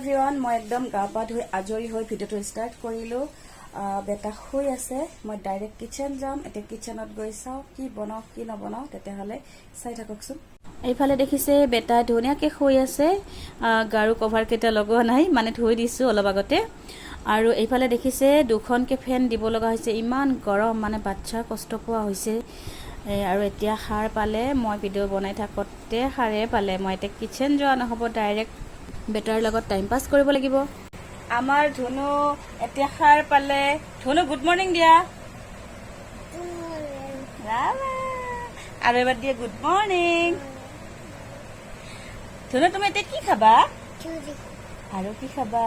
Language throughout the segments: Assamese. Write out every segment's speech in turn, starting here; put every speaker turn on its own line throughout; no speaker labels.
এভৰিৱান, মই একদম গা পা ধুই আজৰি হৈ ভিডিঅ'টো ষ্টাৰ্ট কৰিলোঁ। বেটা শুই আছে, মই ডাইৰেক্ট কিচেন যাম। এতিয়া কিচেনত গৈ চাওঁ কি বনাওঁ কি নবনাওঁ, তেতিয়াহ'লে চাই থাককচোন। এইফালে দেখিছে বেটা ধুনীয়াকৈ শুই আছে, গাৰু কভাৰকেইটা লগোৱা নাই, মানে ধুই দিছোঁ অলপ আগতে। আৰু এইফালে দেখিছে দুখনকৈ ফেন দিব লগা হৈছে, ইমান গৰম, মানে বাচ্চা কষ্ট পোৱা হৈছে। আৰু এতিয়া সাৰ পালে, মই ভিডিঅ' বনাই থাকোঁতে সাৰে পালে। মই এতিয়া কিচেন যোৱা নহ'ব, ডাইৰেক্ট বেটাৰ লগত টাইম পাছ কৰিব লাগিব। আমাৰ ধুনু এতিয়া সাৰ পালে। ধুনু গুড মৰ্ণিং দিয়া। আৰু এবাৰ দিয়ে গুড মৰ্ণিং। ধুনু তুমি এতিয়া কি খাবা? আৰু কি খাবা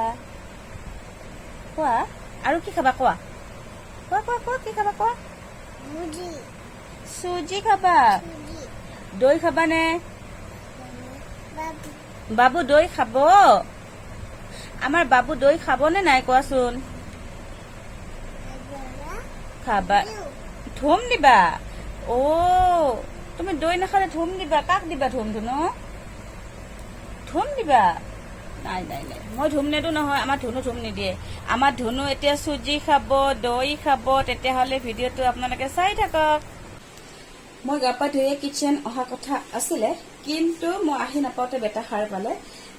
কোৱা? আৰু কি খাবা কোৱা? কোৱা কোৱা কোৱা, কি খাবা কোৱা? চুজি খাবা? দৈ খাবানে? বাবু দৈ খাব? আমাৰ বাবু দৈ খাবনে নাই কোৱাচোন? খাবা? ধুম দিবা? তুমি দৈ নাখালে ধুম দিবা? কাক দিবা ধুম? ধুনু ধুম দিবা? নাই নাই নাই, মই ধুম নেদো নহয়, আমাৰ ধুনু ধুম নিদিয়ে। আমাৰ ধুনু এতিয়া চুজি খাব, দৈ খাব। তেতিয়াহ'লে ভিডিঅ'টো আপোনালোকে চাই থাকক। মই গা পা ধুয়ে কিচেন অহা কথা আছিলে, কিন্তু মই আহি নাপাওঁতে বেটা সাৰ পালে।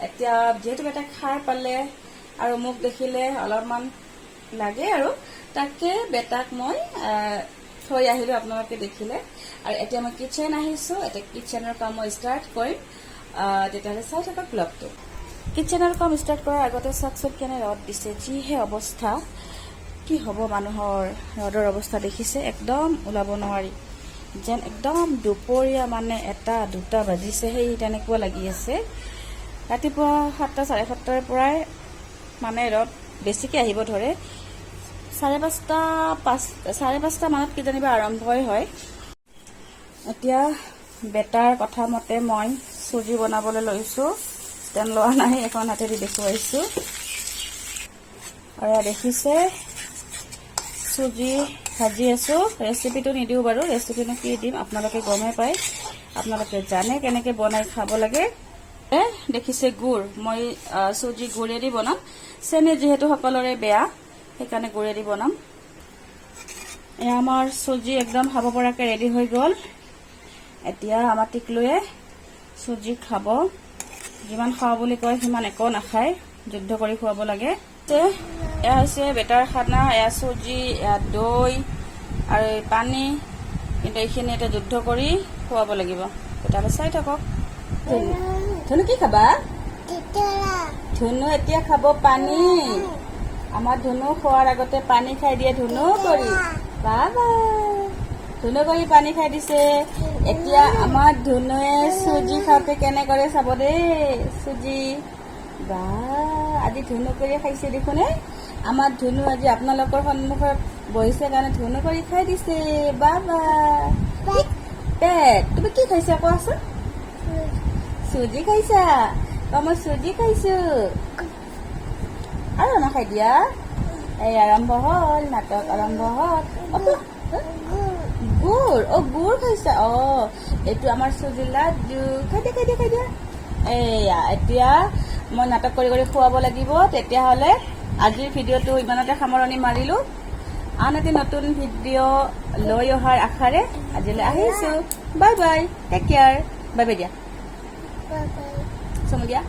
এতিয়া যিহেতু বেটা সাৰ পালে আৰু মোক দেখিলে অলপমান লাগে, আৰু তাকে বেটাক মই থৈ আহিলোঁ, আপোনালোকে দেখিলে। আৰু এতিয়া মই কিচেন আহিছোঁ, এতিয়া কিচেনৰ কাম মই ষ্টাৰ্ট কৰিম। তেতিয়াহ'লে চাই থাকক ব্লগটো। কিচেনৰ কাম ষ্টাৰ্ট কৰাৰ আগতে চাওকচোন কেনে ৰ'দ দিছে, যিহে অৱস্থা। কি হ'ব মানুহৰ, ৰ'দৰ অৱস্থা দেখিছে, একদম ওলাব নোৱাৰি, যেন একদম দুপৰীয়া, মানে 1-2 বাজিছে, সেই তেনেকুৱা লাগি আছে। ৰাতিপুৱা 7টা 7:30 পৰাই মানে ৰ'দ বেছিকৈ আহিব ধৰে। 5:30 মানত কিজানিবা আৰম্ভই হয়। এতিয়া বেটাৰ কথা মতে মই চুজি বনাবলৈ লৈছোঁ। ষ্টেণ্ড লোৱা নাই, এখন হাতেদি দেখুৱাইছোঁ। আৰু দেখিছে চুজি ভাজি আছোঁ। ৰেচিপিটো নিদিওঁ বাৰু, ৰেচিপিনো কি দিম, আপোনালোকে গমেই পায়, আপোনালোকে জানে কেনেকৈ বনাই খাব লাগে। দেখিছে গুড়, মই চুজি গুড়েদি বনাম। চেনি যিহেতু সকলোৰে বেয়া, সেইকাৰণে গুড়েদি বনাম। এয়া আমাৰ চুজি একদম খাব পৰাকৈ ৰেডি হৈ গ'ল। এতিয়া আমাৰ টিকলুৱে চুজি খাব। যিমান খাওঁ বুলি কয় সিমান একো নাখায়, যুদ্ধ কৰি খুৱাব লাগে। এয়া হৈছে বেটাৰ খানা, এয়া চুজি, এয়া দৈ আৰু পানী, কিন্তু এইখিনি এতিয়া যুদ্ধ কৰি খুৱাব লাগিব। তেতিয়াহ'লে চাই থাকক। ধুনু কি খাবা? ধুনু এতিয়া খাব পানী। আমাৰ ধুনু খোৱাৰ আগতে পানী খাই দিয়ে। ধুনু কৰি বাবা, ধুনু কৰি পানী খাই দিছে। এতিয়া আমাৰ ধুনুৱে চুজি খাওঁতে কেনে কৰে চাব দেই। চুজি বা আজি ধুনু কৰি খাইছে দেখোন। আমাৰ ধুনু আজি আপোনালোকৰ সন্মুখত বহিছে কাৰণে ধুনু কৰি খাই দিছে। বাবা পেট, তুমি কি খাইছা কোৱাচোন? চুজি খাইছা? মই চুজি খাইছো। আৰু নাখাই দিয়া। এই আৰম্ভ হ'ল, নাটক আৰম্ভ হ'ল। গুড়, গুড় খাইছা? এইটো আমাৰ চুজি লাড্ডু। খাই দিয়া খাই দিয়া খাই দিয়া। এয়া এতিয়া মই নাটক কৰি কৰি খুৱাব লাগিব। তেতিয়াহ'লে আজিৰ ভিডিঅ'টো ইমানতে সামৰণি মাৰিলোঁ। আন এটি নতুন ভিডিঅ' লৈ অহাৰ আশাৰে আজিলৈ আহিছোঁ। Bye bye, tech care. Bye bye দিয়া, চমু দিয়া।